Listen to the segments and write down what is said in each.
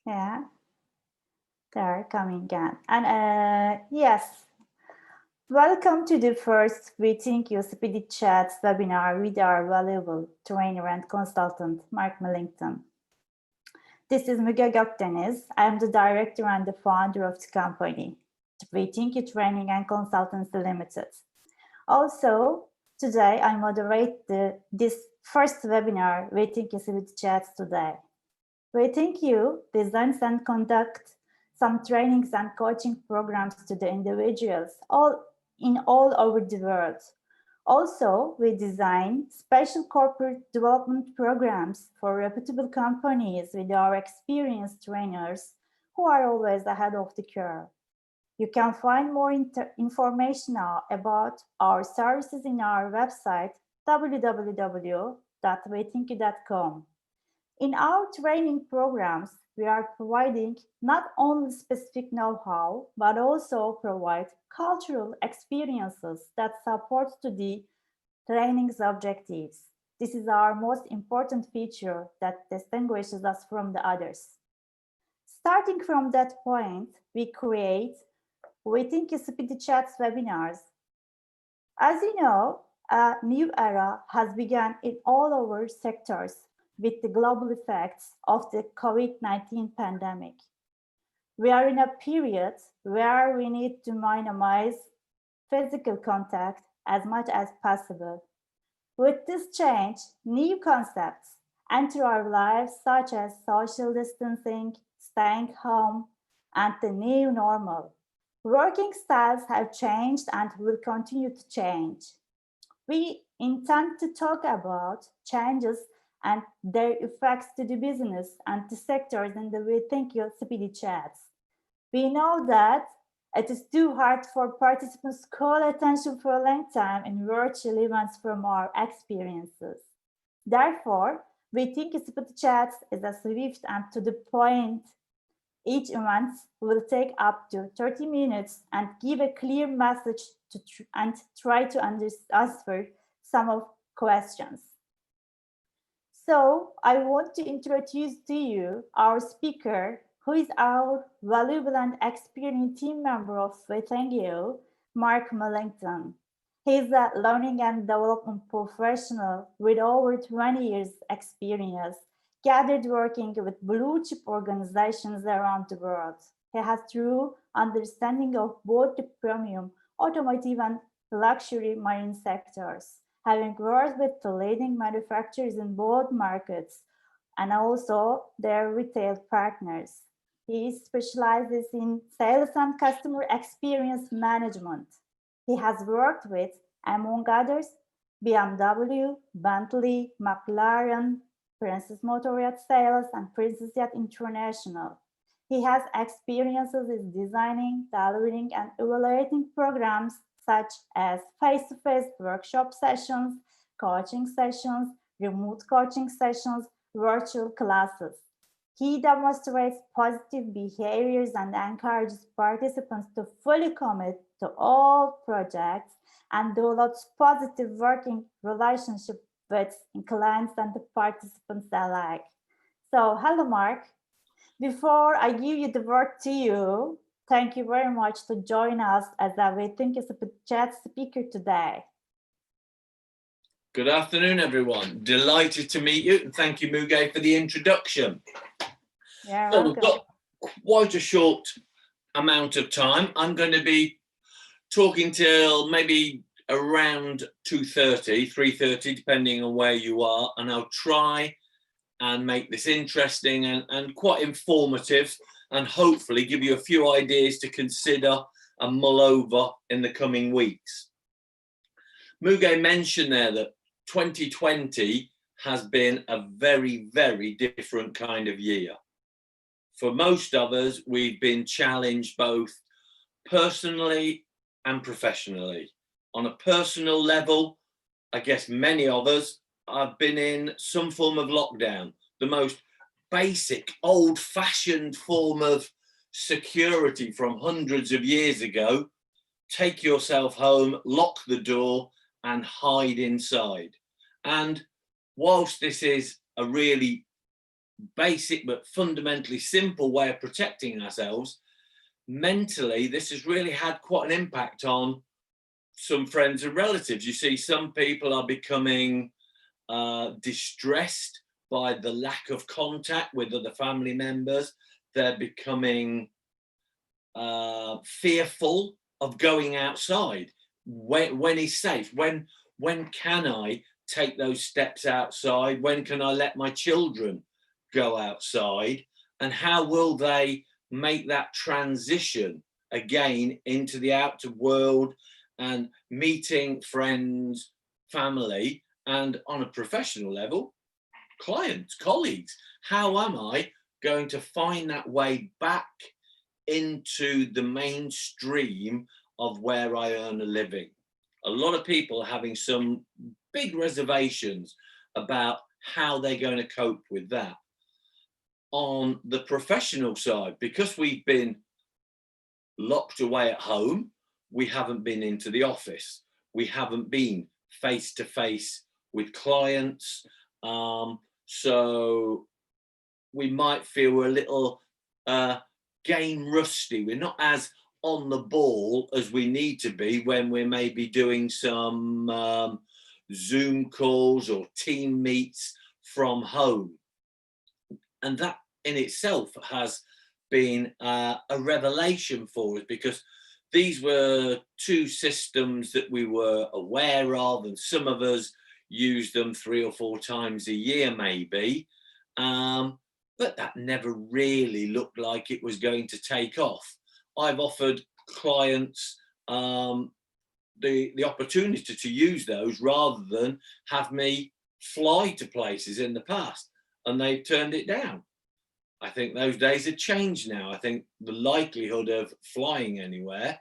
Yeah, they're coming in. And yes, welcome to the first Wthinku Speedy Chats webinar with our valuable trainer and consultant, Mark Millington. This is Müge Gökdeniz. I am the director and the founder of the company, Wthinku Training and Consultancy Limited. Also, today I moderate this first webinar, Wthinku Speedy Chats today. Wthinku designs and conduct some trainings and coaching programs to the individuals all over the world. Also, we design special corporate development programs for reputable companies with our experienced trainers who are always ahead of the curve. You can find more information about our services in our website www.wthinku.com. In our training programs, we are providing not only specific know-how, but also provide cultural experiences that support to the training's objectives. This is our most important feature that distinguishes us from the others. Starting from that point, we create Wthinku Speedy Chats webinars. As you know, a new era has begun in all our sectors with the global effects of the COVID-19 pandemic. We are in a period where we need to minimize physical contact as much as possible. With this change, new concepts enter our lives such as social distancing, staying home, and the new normal. Working styles have changed and will continue to change. We intend to talk about changes and their effects to the business and the sectors in the Wthinku Speedy Chats. We know that it is too hard for participants to call attention for a long time in virtual events from our experiences. Therefore, Wthinku Speedy Chats is a swift and to the point. Each event will take up to 30 minutes and give a clear message and try to answer some of questions. So I want to introduce to you our speaker, who is our valuable and experienced team member of Wthinku, Mark Millington. He is a learning and development professional with over 20 years experience, gathered working with blue chip organizations around the world. He has true understanding of both the premium, automotive, and luxury marine sectors, having worked with the leading manufacturers in both markets and also their retail partners. He specializes in sales and customer experience management. He has worked with, among others, BMW, Bentley, McLaren, Princess Motoryacht Sales, and Princess Yacht International. He has experiences in designing, delivering, and evaluating programs such as face-to-face workshop sessions, coaching sessions, remote coaching sessions, virtual classes. He demonstrates positive behaviors and encourages participants to fully commit to all projects and develops positive working relationships with clients and the participants alike. So, hello, Mark. Before I give you the word to you, thank you very much to join us as a Wthinku Chat speaker today. Good afternoon, everyone. Delighted to meet you, and thank you, Müge, for the introduction. Yeah, so we've got quite a short amount of time. I'm going to be talking till maybe around 2:30, 3:30, depending on where you are, and I'll try and make this interesting and quite informative, and hopefully give you a few ideas to consider and mull over in the coming weeks. Müge mentioned there that 2020 has been a very, very different kind of year. For most of us, we've been challenged both personally and professionally. On a personal level, I guess many of us have been in some form of lockdown, the most basic, old-fashioned form of security from hundreds of years ago. Take yourself home, lock the door, and hide inside. And whilst this is a really basic but fundamentally simple way of protecting ourselves, mentally, this has really had quite an impact on some friends and relatives. You see, some people are becoming distressed by the lack of contact with other family members. They're becoming fearful of going outside. When is safe? When can I take those steps outside? When can I let my children go outside? And how will they make that transition again into the outer world and meeting friends, family, and on a professional level, clients, colleagues? How am I going to find that way back into the mainstream of where I earn a living? A lot of people are having some big reservations about how they're going to cope with that. On the professional side, because we've been locked away at home, we haven't been into the office, we haven't been face to face with clients, so we might feel a little game rusty. We're not as on the ball as we need to be when we're maybe doing some Zoom calls or team meets from home. And that in itself has been a revelation for us, because these were two systems that we were aware of, and some of us used them 3 or 4 times a year maybe, but that never really looked like it was going to take off. I've offered clients the opportunity to use those rather than have me fly to places in the past, and they've turned it down. I think those days have changed now. I think the likelihood of flying anywhere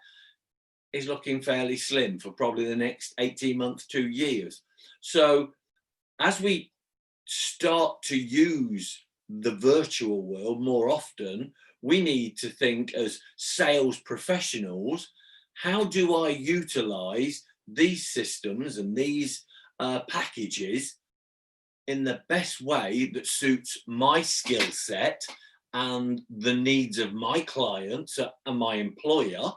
is looking fairly slim for probably the next 18 months, 2 years. So as we start to use the virtual world more often, we need to think as sales professionals, how do I utilize these systems and these packages in the best way that suits my skill set and the needs of my clients and my employer,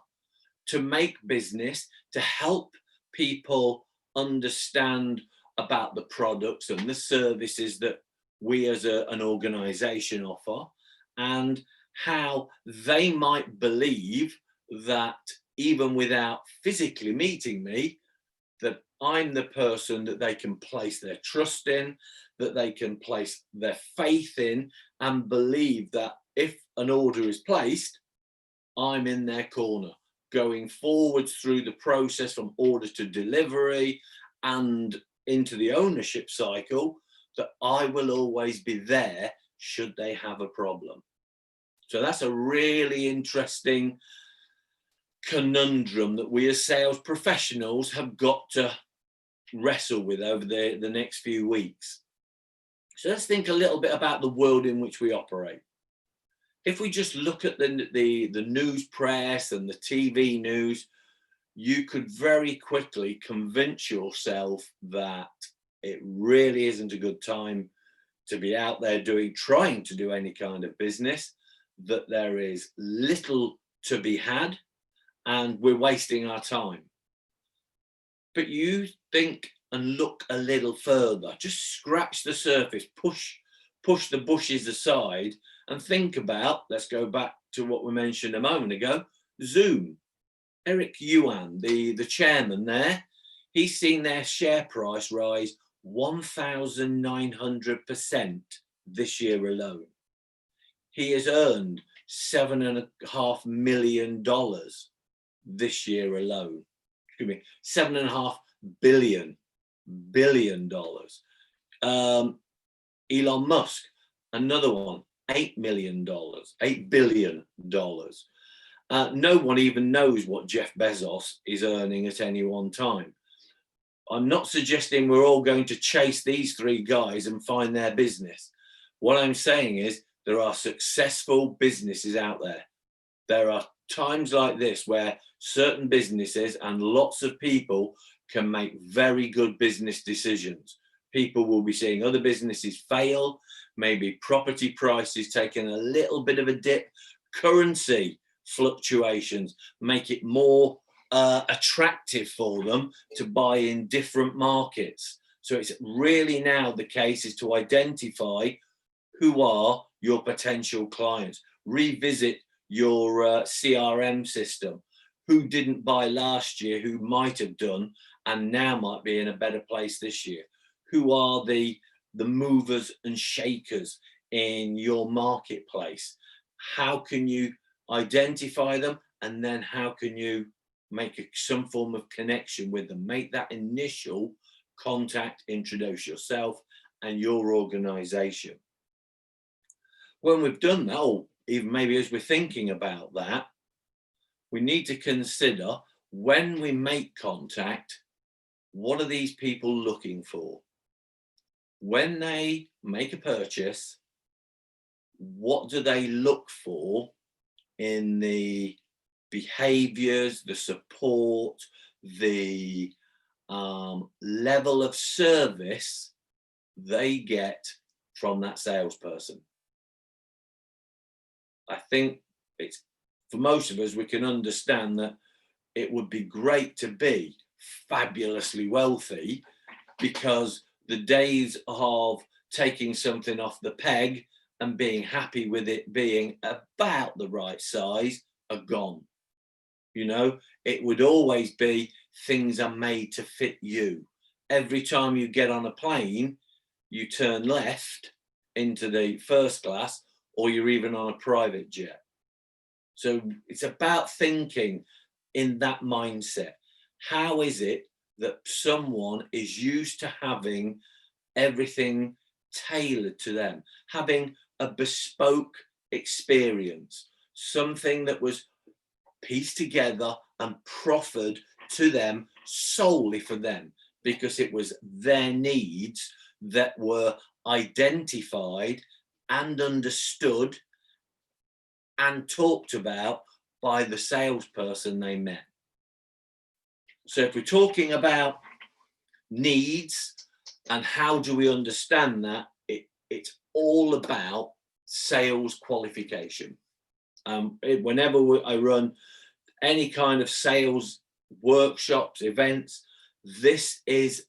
to make business, to help people understand about the products and the services that we as an organization offer, and how they might believe that even without physically meeting me, that I'm the person that they can place their trust in, that they can place their faith in, and believe that if an order is placed, I'm in their corner, going forwards through the process from order to delivery and into the ownership cycle, that I will always be there should they have a problem. So that's a really interesting conundrum that we as sales professionals have got to wrestle with over the next few weeks. So let's think a little bit about the world in which we operate. If we just look at the news press and the TV news, you could very quickly convince yourself that it really isn't a good time to be out there trying to do any kind of business, that there is little to be had, and we're wasting our time. But you think and look a little further, just scratch the surface, push the bushes aside, and think about, let's go back to what we mentioned a moment ago, Zoom. Eric Yuan, the chairman there, he's seen their share price rise 1,900% this year alone. He has earned $7.5 million this year alone. Excuse me, $7.5 billion. Elon Musk, another one, $8 billion. No one even knows what Jeff Bezos is earning at any one time. I'm not suggesting we're all going to chase these 3 guys and find their business. What I'm saying is there are successful businesses out there. There are times like this where certain businesses and lots of people can make very good business decisions. People will be seeing other businesses fail, maybe property prices taking a little bit of a dip, currency fluctuations make it more attractive for them to buy in different markets. So it's really now the case is to identify who are your potential clients, revisit your CRM system, who didn't buy last year, who might have done, and now might be in a better place this year. Who are the movers and shakers in your marketplace? How can you identify them? And then how can you make some form of connection with them? Make that initial contact, introduce yourself and your organization. When we've done that, or even maybe as we're thinking about that, we need to consider when we make contact, what are these people looking for? When they make a purchase, what do they look for in the behaviors, the support, the level of service they get from that salesperson? I think it's, for most of us, we can understand that it would be great to be fabulously wealthy, because the days of taking something off the peg and being happy with it being about the right size are gone. You know, it would always be things are made to fit you. Every time you get on a plane, you turn left into the first class, or you're even on a private jet. So it's about thinking in that mindset. How is it that someone is used to having everything tailored to them, having a bespoke experience, something that was pieced together and proffered to them solely for them, because it was their needs that were identified and understood and talked about by the salesperson they met. So if we're talking about needs and how do we understand that, it's all about sales qualification. Whenever I run any kind of sales workshops, events, this is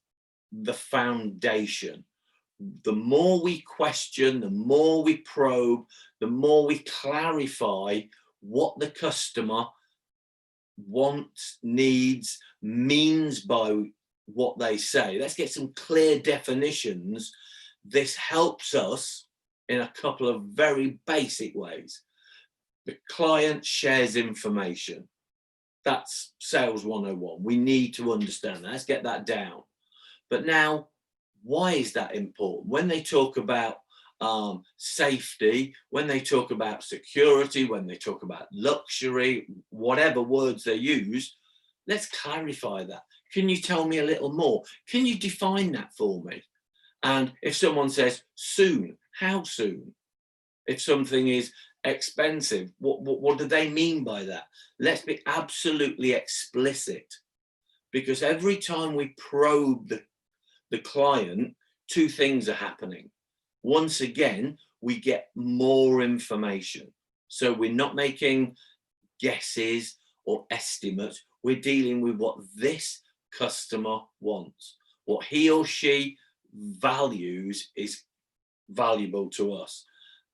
the foundation. The more we question, the more we probe, the more we clarify what the customer wants, needs, means by what they say. Let's get some clear definitions. This helps us in a couple of very basic ways. The client shares information. That's sales 101. We need to understand that. Let's get that down. But now, why is that important? When they talk about safety, when they talk about security, when they talk about luxury, whatever words they use, let's clarify that. Can you tell me a little more? Can you define that for me? And if someone says soon, how soon? If something is expensive, what do they mean by that? Let's be absolutely explicit, because every time we probe the client, two things are happening. Once again, we get more information. So we're not making guesses or estimates. We're dealing with what this customer wants. What he or she values is valuable to us.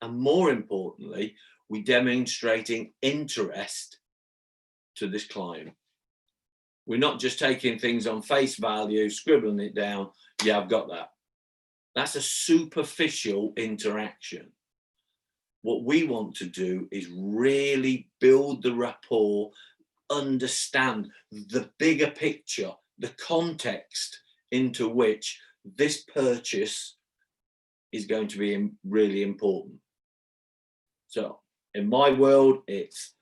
And more importantly, we're demonstrating interest to this client. We're not just taking things on face value, scribbling it down. Yeah, I've got that. That's a superficial interaction. What we want to do is really build the rapport, understand the bigger picture, the context into which this purchase is going to be really important. So in my world, it's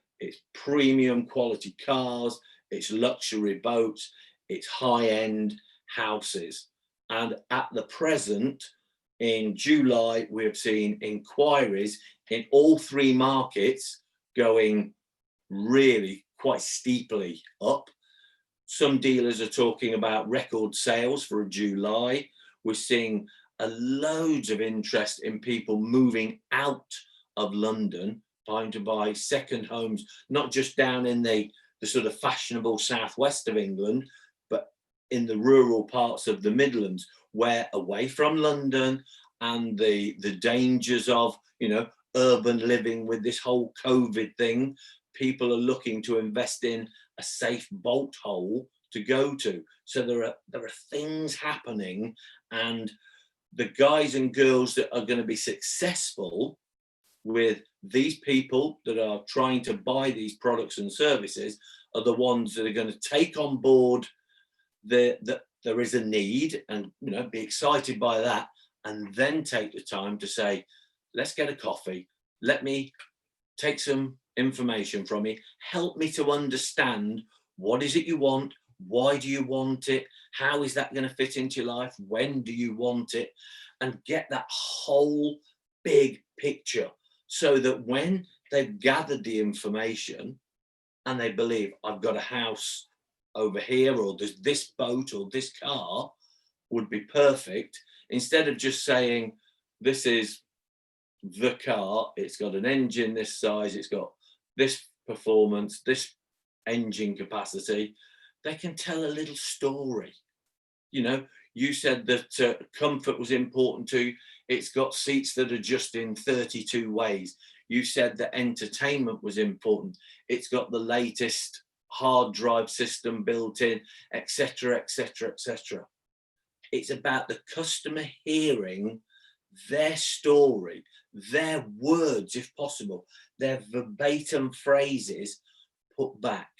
premium quality cars, it's luxury boats, it's high-end houses. And at the present, in July, we have seen inquiries in all three markets going really quite steeply up. Some dealers are talking about record sales for July. We're seeing loads of interest in people moving out of London, trying to buy second homes, not just down in the sort of fashionable southwest of England, but in the rural parts of the Midlands, where away from London and the dangers of, you know, urban living with this whole COVID thing, people are looking to invest in a safe bolt hole to go to. So there are things happening, and the guys and girls that are going to be successful with these people that are trying to buy these products and services are the ones that are going to take on board that there is a need, and, you know, be excited by that, and then take the time to say, let's get a coffee, let me take some information from you, help me to understand what is it you want, why do you want it, how is that going to fit into your life, when do you want it, and get that whole big picture, so that when they've gathered the information and they believe, I've got a house over here, or there's this boat or this car would be perfect, instead of just saying, this is the car, it's got an engine this size, it's got this performance, this engine capacity, they can tell a little story. You know, you said that comfort was important to you. It's got seats that adjust in 32 ways. You said that entertainment was important. It's got the latest hard drive system built in, etc., etc., etc. It's about the customer hearing their story, their words, if possible, their verbatim phrases put back.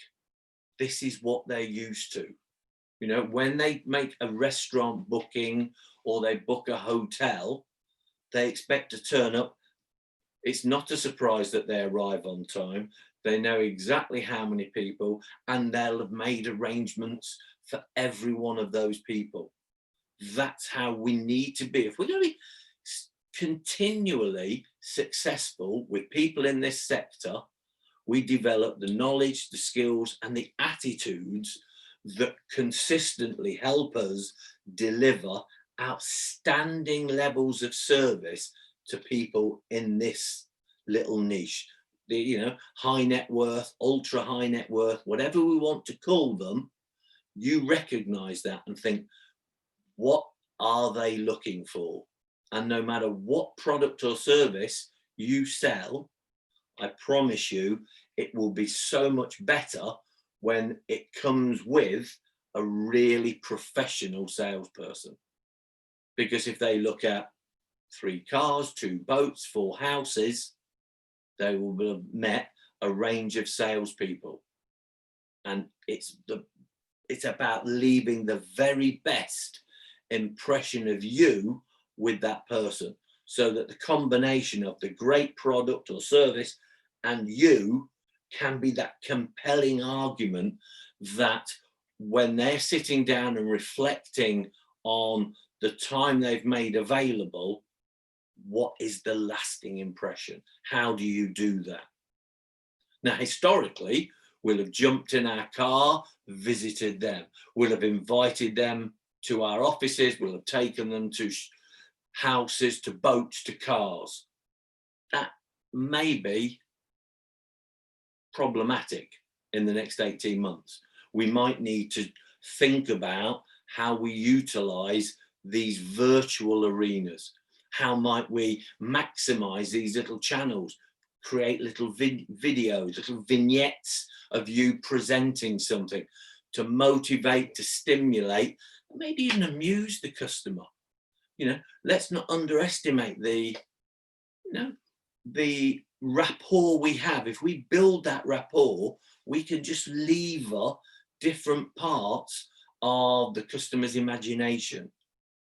This is what they're used to. You know, when they make a restaurant booking or they book a hotel, they expect to turn up. It's not a surprise that they arrive on time. They know exactly how many people, and they'll have made arrangements for every one of those people. That's how we need to be. If we're going to be continually successful with people in this sector, we develop the knowledge, the skills, and the attitudes that consistently help us deliver outstanding levels of service to people in this little niche. The, you know, high net worth, ultra high net worth, whatever we want to call them, you recognize that and think, what are they looking for? And no matter what product or service you sell, I promise you, it will be so much better when it comes with a really professional salesperson. Because if they look at 3 cars, 2 boats, 4 houses, they will have met a range of salespeople. And it's about leaving the very best impression of you with that person, so that the combination of the great product or service and you can be that compelling argument that when they're sitting down and reflecting on the time they've made available, what is the lasting impression? How do you do that? Now, historically, we'll have jumped in our car, visited them. We'll have invited them to our offices. We'll have taken them to houses, to boats, to cars. That may be problematic in the next 18 months. We might need to think about how we utilize these virtual arenas. How might we maximize these little channels, create little videos, little vignettes of you presenting something to motivate, to stimulate, maybe even amuse the customer. You know, let's not underestimate the rapport we have. If we build that rapport, we can just lever different parts of the customer's imagination.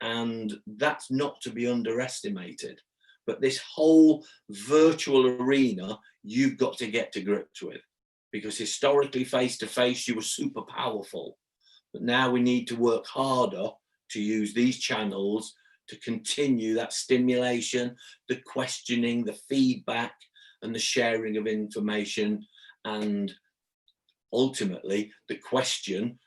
And that's not to be underestimated. But this whole virtual arena, you've got to get to grips with, because historically, face to face, you were super powerful. But now we need to work harder to use these channels to continue that stimulation, the questioning, the feedback, and the sharing of information. And ultimately, the question,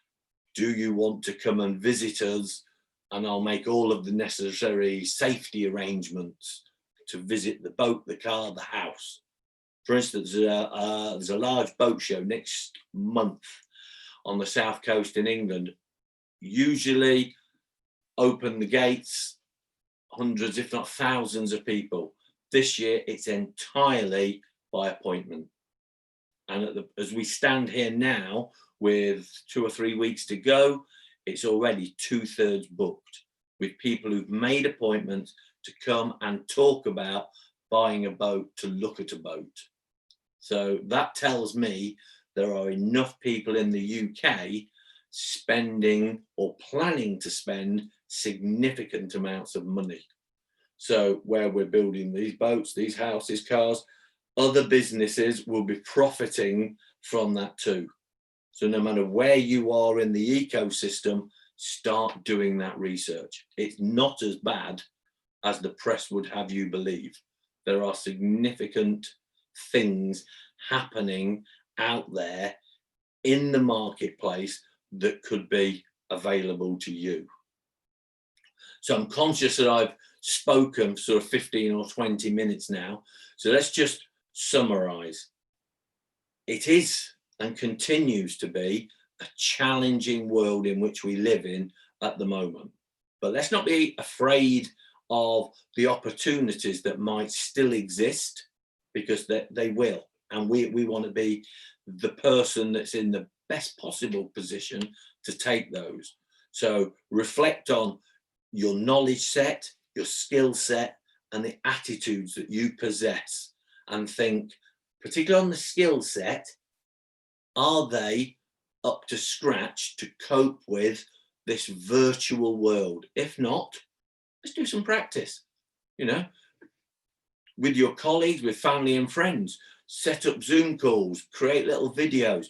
do you want to come and visit us and I'll make all of the necessary safety arrangements to visit the boat, the car, the house. For instance, there's a large boat show next month on the south coast in England. Usually open the gates, hundreds, if not thousands of people. This year, it's entirely by appointment. And as we stand here now, with 2 or 3 weeks to go, it's already 2/3 booked with people who've made appointments to come and talk about buying a boat, to look at a boat. So that tells me there are enough people in the UK spending or planning to spend significant amounts of money. So where we're building these boats, these houses, cars, other businesses will be profiting from that too. So no matter where you are in the ecosystem, start doing that research. It's not as bad as the press would have you believe. There are significant things happening out there in the marketplace that could be available to you. So I'm conscious that I've spoken sort of 15 or 20 minutes now. So let's just summarize. It is and continues to be a challenging world in which we live in at the moment. But let's not be afraid of the opportunities that might still exist, because they will. And we want to be the person that's in the best possible position to take those. So reflect on your knowledge set, your skill set, and the attitudes that you possess, and think, particularly on the skill set, are they up to scratch to cope with this virtual world? If not, let's do some practice, you know, with your colleagues, with family and friends. Set up Zoom calls, create little videos,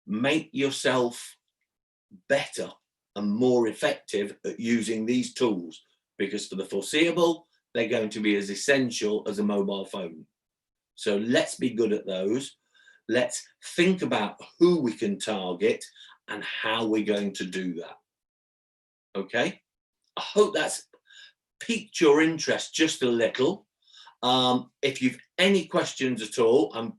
make yourself better and more effective at using these tools, because for the foreseeable, they're going to be as essential as a mobile phone. So let's be good at those. Let's think about who we can target and how we're going to do that. Okay, I hope that's piqued your interest just a little. If you've any questions at all, I'm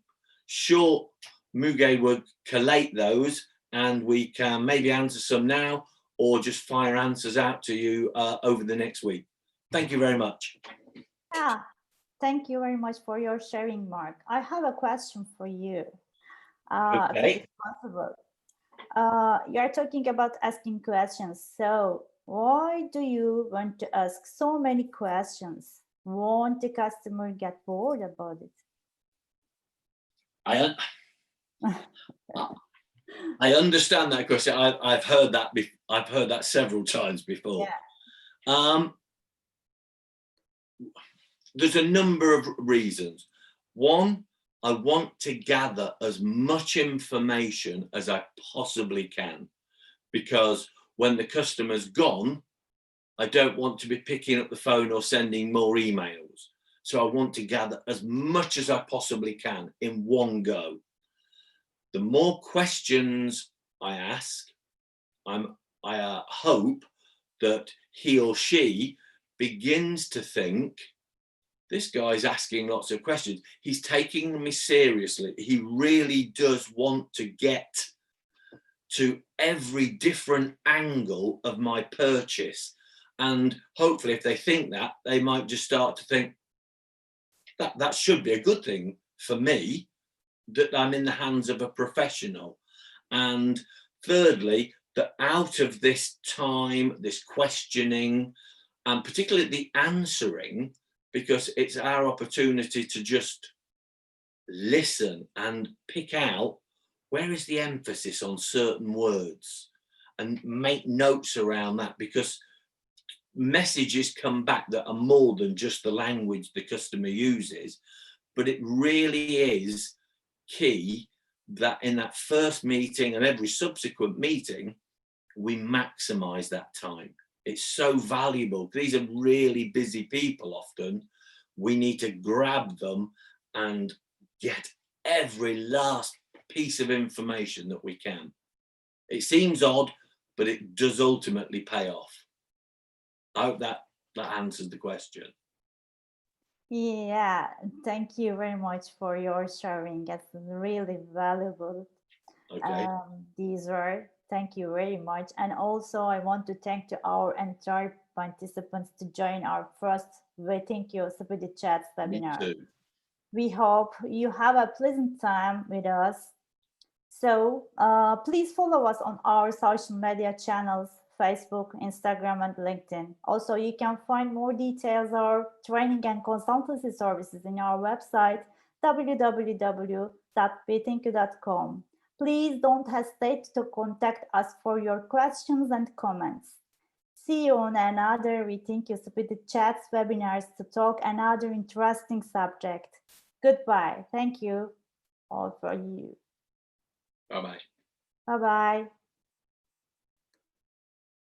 sure Muge would collate those and we can maybe answer some now, or just fire answers out to you over the next week. Thank you very much. Yeah, thank you very much for your sharing, Mark. I have a question for you, if Okay. it's possible. You're talking about asking questions. So why do you want to ask so many questions? Won't the customer get bored about it? I understand that question. I've heard that. I've heard that several times before. Yeah. There's a number of reasons. One, I want to gather as much information as I possibly can, because when the customer's gone, I don't want to be picking up the phone or sending more emails. So I want to gather as much as I possibly can in one go. The more questions I ask, I hope that he or she begins to think, this guy's asking lots of questions. He's taking me seriously. He really does want to get to every different angle of my purchase. And hopefully, if they think that, they might just start to think that should be a good thing for me, that I'm in the hands of a professional. And thirdly, that out of this time, this questioning, and particularly the answering, because it's our opportunity to just listen and pick out where is the emphasis on certain words and make notes around that, because messages come back that are more than just the language the customer uses. But it really is key that in that first meeting and every subsequent meeting, we maximize that time. It's so valuable. These are really busy people often. We need to grab them and get every last piece of information that we can. It seems odd, but it does ultimately pay off. I hope that answered the question. Yeah, thank you very much for your sharing. It's really valuable. Okay. These were. Thank you very much. And also, I want to thank to our entire participants to join our first Wthinku Speedy Chats Me webinar. too. We hope you have a pleasant time with us. So please follow us on our social media channels, Facebook, Instagram, and LinkedIn. Also, you can find more details or training and consultancy services in our website, www.wthinku.com. Please don't hesitate to contact us for your questions and comments. See you on another Wthinku Speedy Chats webinars to talk another interesting subject. Goodbye. Thank you all for you. Bye-bye. Bye-bye.